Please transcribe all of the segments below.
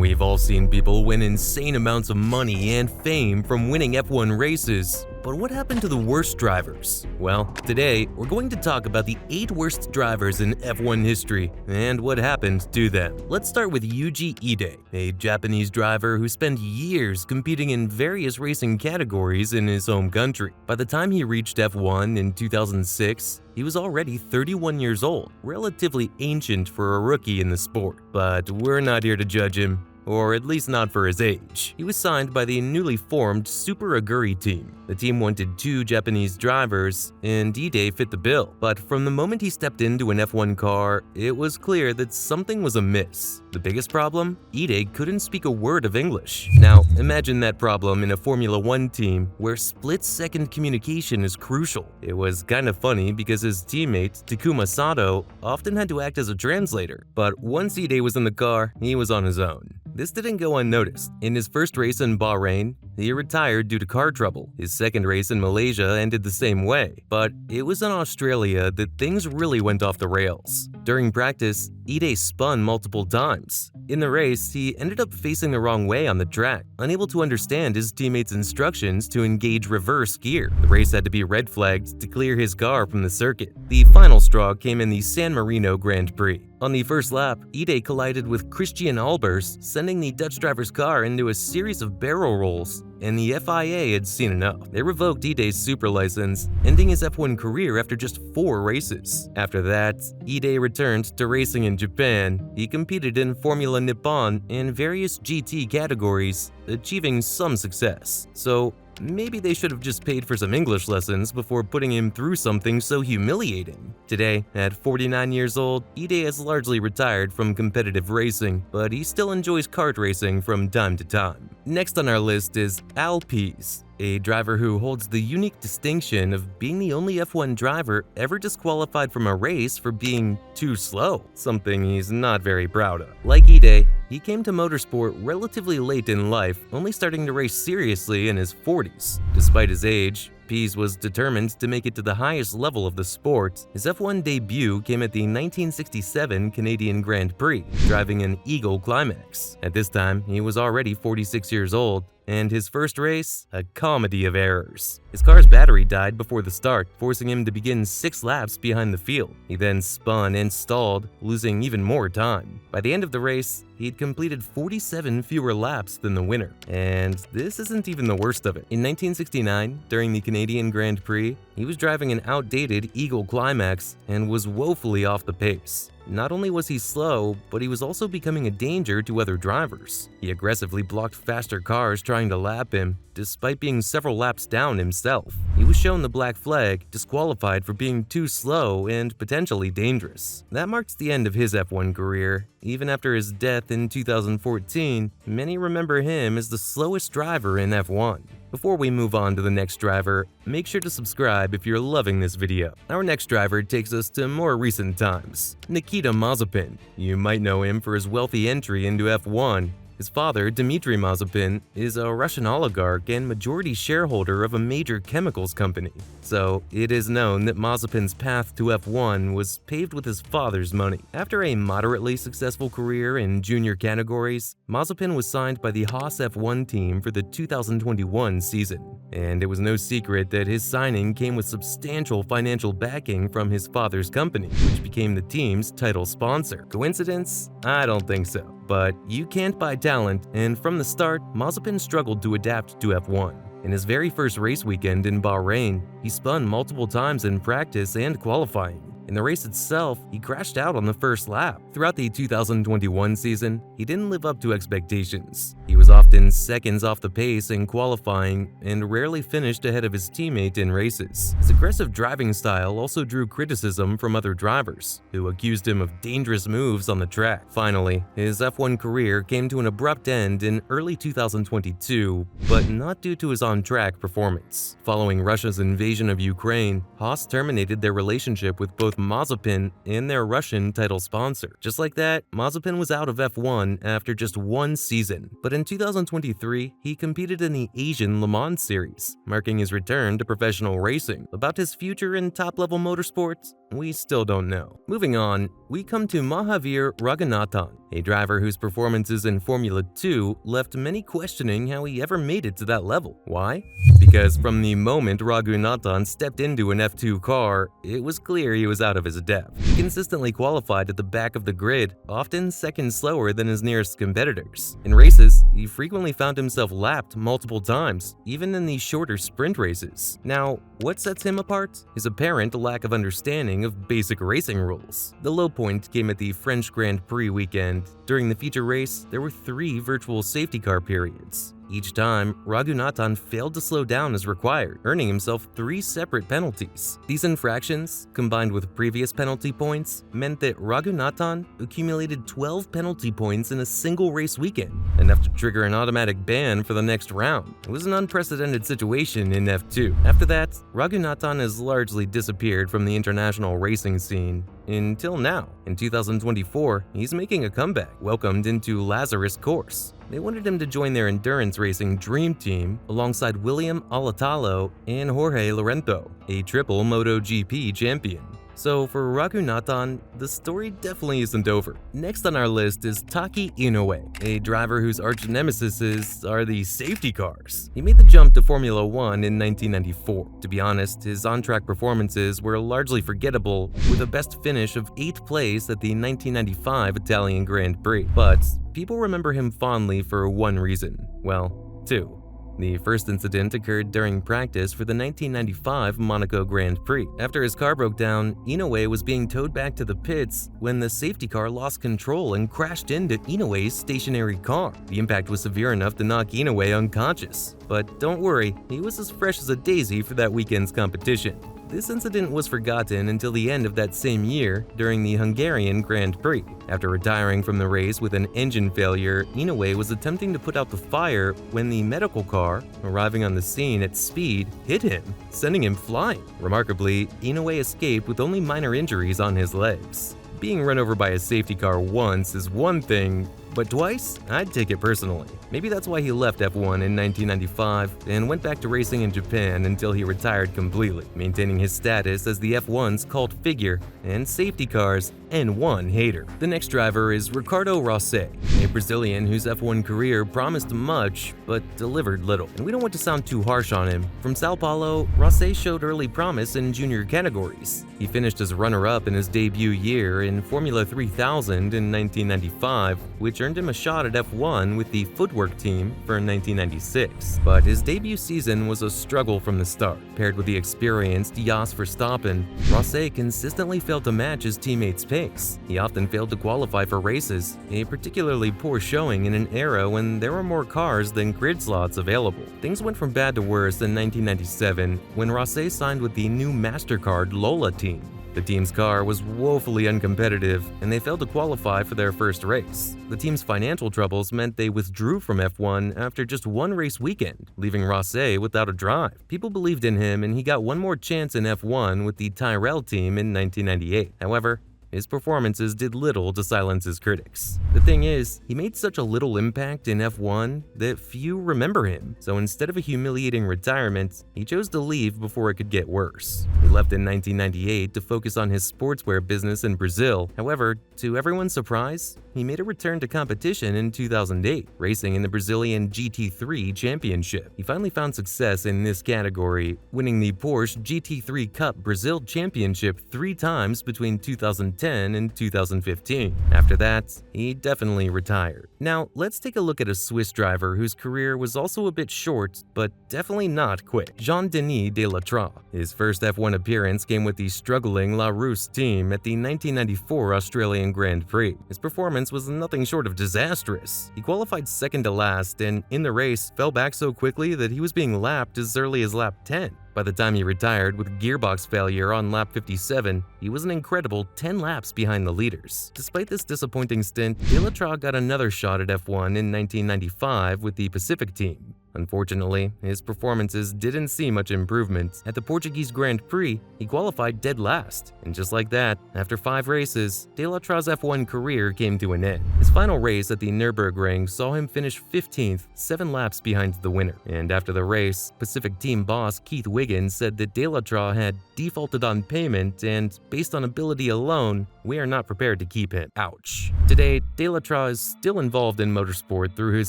We've all seen people win insane amounts of money and fame from winning F1 races. But what happened to the worst drivers? Well, today we're going to talk about the 8 worst drivers in F1 history and what happened to them. Let's start with Yuji Ide, a Japanese driver who spent years competing in various racing categories in his home country. By the time he reached F1 in 2006, he was already 31 years old, relatively ancient for a rookie in the sport. But we're not here to judge him, or at least not for his age. He was signed by the newly formed Super Aguri team. The team wanted 2 Japanese drivers, and Ide fit the bill. But from the moment he stepped into an F1 car, it was clear that something was amiss. The biggest problem? Ide couldn't speak a word of English. Now, imagine that problem in a Formula 1 team where split-second communication is crucial. It was kind of funny because his teammate, Takuma Sato, often had to act as a translator. But once Ide was in the car, he was on his own. This didn't go unnoticed. In his first race in Bahrain, he retired due to car trouble. His second race in Malaysia ended the same way. But it was in Australia that things really went off the rails. During practice, Ide spun multiple times. In the race, he ended up facing the wrong way on the track, unable to understand his teammates' instructions to engage reverse gear. The race had to be red flagged to clear his car from the circuit. The final straw came in the San Marino Grand Prix. On the first lap, Ide collided with Christian Albers, sending the Dutch driver's car into a series of barrel rolls, and the FIA had seen enough. They revoked Ide's super license, ending his F1 career after just 4 races. After that, Ide returned to racing in Japan. He competed in Formula Nippon and various GT categories, achieving some success. So maybe they should have just paid for some English lessons before putting him through something so humiliating. Today, at 49 years old, Ide has largely retired from competitive racing, but he still enjoys kart racing from time to time. Next on our list is Al Pease, a driver who holds the unique distinction of being the only F1 driver ever disqualified from a race for being too slow, something he's not very proud of. Like Ide, he came to motorsport relatively late in life, only starting to race seriously in his 40s. Despite his age, Pease was determined to make it to the highest level of the sport. His F1 debut came at the 1967 Canadian Grand Prix, driving an Eagle Climax. At this time, he was already 46 years old, and his first race, a comedy of errors. His car's battery died before the start, forcing him to begin 6 laps behind the field. He then spun and stalled, losing even more time. By the end of the race, he'd completed 47 fewer laps than the winner. And this isn't even the worst of it. In 1969, during the Canadian Grand Prix, he was driving an outdated Eagle Climax and was woefully off the pace. Not only was he slow, but he was also becoming a danger to other drivers. He aggressively blocked faster cars trying to lap him, despite being several laps down himself. He was shown the black flag, disqualified for being too slow and potentially dangerous. That marks the end of his F1 career. Even after his death in 2014, many remember him as the slowest driver in F1. Before we move on to the next driver, make sure to subscribe if you're loving this video. Our next driver takes us to more recent times, Nikita Mazepin. You might know him for his wealthy entry into F1. His father, Dmitry Mazepin, is a Russian oligarch and majority shareholder of a major chemicals company. So it is known that Mazepin's path to F1 was paved with his father's money. After a moderately successful career in junior categories, Mazepin was signed by the Haas F1 team for the 2021 season. And it was no secret that his signing came with substantial financial backing from his father's company, which became the team's title sponsor. Coincidence? I don't think so. But you can't buy talent, and from the start, Mazepin struggled to adapt to F1. In his very first race weekend in Bahrain, he spun multiple times in practice and qualifying. In the race itself, he crashed out on the first lap. Throughout the 2021 season, he didn't live up to expectations. He was often seconds off the pace in qualifying and rarely finished ahead of his teammate in races. His aggressive driving style also drew criticism from other drivers, who accused him of dangerous moves on the track. Finally, his F1 career came to an abrupt end in early 2022, but not due to his on-track performance. Following Russia's invasion of Ukraine, Haas terminated their relationship with both with Mazepin and their Russian title sponsor. Just like that, Mazepin was out of F1 after just one season. But in 2023, he competed in the Asian Le Mans Series, marking his return to professional racing. About his future in top-level motorsports, we still don't know. Moving on, we come to Mahavir Raghunathan, a driver whose performances in Formula 2 left many questioning how he ever made it to that level. Why? Because from the moment Raghunathan stepped into an F2 car, it was clear he was out of his depth. He consistently qualified at the back of the grid, often seconds slower than his nearest competitors. In races, he frequently found himself lapped multiple times, even in the shorter sprint races. Now, what sets him apart? His apparent lack of understanding of basic racing rules. The low point came at the French Grand Prix weekend. During the feature race, there were 3 virtual safety car periods. Each time, Raghunathan failed to slow down as required, earning himself 3 separate penalties. These infractions, combined with previous penalty points, meant that Raghunathan accumulated 12 penalty points in a single race weekend, enough to trigger an automatic ban for the next round. It was an unprecedented situation in F2. After that, Raghunathan has largely disappeared from the international racing scene. Until now. In 2024, he's making a comeback, welcomed into Lazarus Course. They wanted him to join their endurance racing dream team alongside William Alatalo and Jorge Lorenzo, a triple MotoGP champion. So for Raghunathan, the story definitely isn't over. Next on our list is Taki Inoue, a driver whose arch nemesis are the safety cars. He made the jump to Formula 1 in 1994. To be honest, his on-track performances were largely forgettable, with a best finish of 8th place at the 1995 Italian Grand Prix. But people remember him fondly for one reason. Well, 2. The first incident occurred during practice for the 1995 Monaco Grand Prix. After his car broke down, Inoue was being towed back to the pits when the safety car lost control and crashed into Inoue's stationary car. The impact was severe enough to knock Inoue unconscious. But don't worry, he was as fresh as a daisy for that weekend's competition. This incident was forgotten until the end of that same year during the Hungarian Grand Prix. After retiring from the race with an engine failure, Inoue was attempting to put out the fire when the medical car, arriving on the scene at speed, hit him, sending him flying. Remarkably, Inoue escaped with only minor injuries on his legs. Being run over by a safety car once is one thing, but twice? I'd take it personally. Maybe that's why he left F1 in 1995 and went back to racing in Japan until he retired completely, maintaining his status as the F1's cult figure and safety cars' N1 hater. The next driver is Ricardo Rosset, a Brazilian whose F1 career promised much but delivered little. And we don't want to sound too harsh on him. From Sao Paulo, Rosset showed early promise in junior categories. He finished as runner-up in his debut year in Formula 3000 in 1995, which earned him a shot at F1 with the Footwork team for 1996. But his debut season was a struggle from the start. Paired with the experienced Jos Verstappen, Rosset consistently failed to match his teammates' pace. He often failed to qualify for races, a particularly poor showing in an era when there were more cars than grid slots available. Things went from bad to worse in 1997 when Rosset signed with the new MasterCard Lola team. The team's car was woefully uncompetitive, and they failed to qualify for their first race. The team's financial troubles meant they withdrew from F1 after just one race weekend, leaving Rosset without a drive. People believed in him, and he got one more chance in F1 with the Tyrrell team in 1998. However, his performances did little to silence his critics. The thing is, he made such a little impact in F1 that few remember him, so instead of a humiliating retirement, he chose to leave before it could get worse. He left in 1998 to focus on his sportswear business in Brazil. However, to everyone's surprise, he made a return to competition in 2008, racing in the Brazilian GT3 Championship. He finally found success in this category, winning the Porsche GT3 Cup Brazil Championship 3 times between 2010 and 2015. After that, he definitely retired. Now, let's take a look at a Swiss driver whose career was also a bit short, but definitely not quick. Jean-Denis Delattre. His first F1 appearance came with the struggling La Rousse team at the 1994 Australian Grand Prix. His performance was nothing short of disastrous. He qualified second to last and, in the race, fell back so quickly that he was being lapped as early as lap 10. By the time he retired with gearbox failure on lap 57, he was an incredible 10 laps behind the leaders. Despite this disappointing stint, Delattre got another shot at F1 in 1995 with the Pacific team. Unfortunately, his performances didn't see much improvement. At the Portuguese Grand Prix, he qualified dead last, and just like that, after 5 races, De La Tra's F1 career came to an end. His final race at the Nürburgring saw him finish 15th, 7 laps behind the winner, and after the race, Pacific team boss Keith Wiggins said that De La Tra had defaulted on payment and, based on ability alone, we are not prepared to keep him. Ouch. Today, De La Tra is still involved in motorsport through his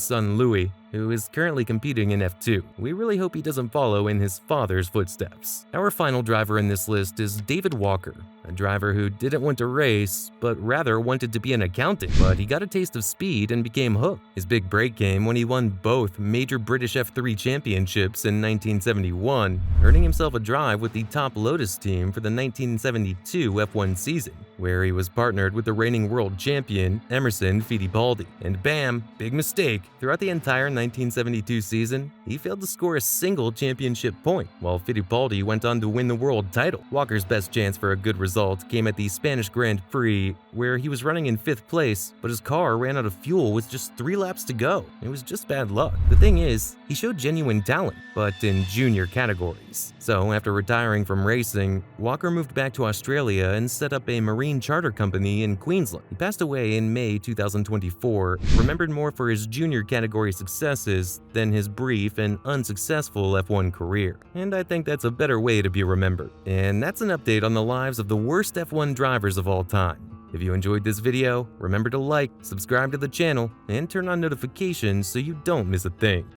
son Louis, who is currently competing in F2. We really hope he doesn't follow in his father's footsteps. Our final driver in this list is David Walker, a driver who didn't want to race, but rather wanted to be an accountant. But he got a taste of speed and became hooked. His big break came when he won both major British F3 championships in 1971, earning himself a drive with the Top Lotus team for the 1972 F1 season, where he was partnered with the reigning world champion Emerson Fittipaldi. And bam, big mistake. Throughout the entire 1972 season, he failed to score a single championship point, while Fittipaldi went on to win the world title. Walker's best chance for a good result came at the Spanish Grand Prix, where he was running in 5th place, but his car ran out of fuel with just 3 laps to go. It was just bad luck. The thing is, he showed genuine talent, but in junior categories. So after retiring from racing, Walker moved back to Australia and set up a marine charter company in Queensland. He passed away in May 2024, remembered more for his junior category successes than his brief and unsuccessful F1 career. And I think that's a better way to be remembered. And that's an update on the lives of the worst F1 drivers of all time. If you enjoyed this video, remember to like, subscribe to the channel, and turn on notifications so you don't miss a thing.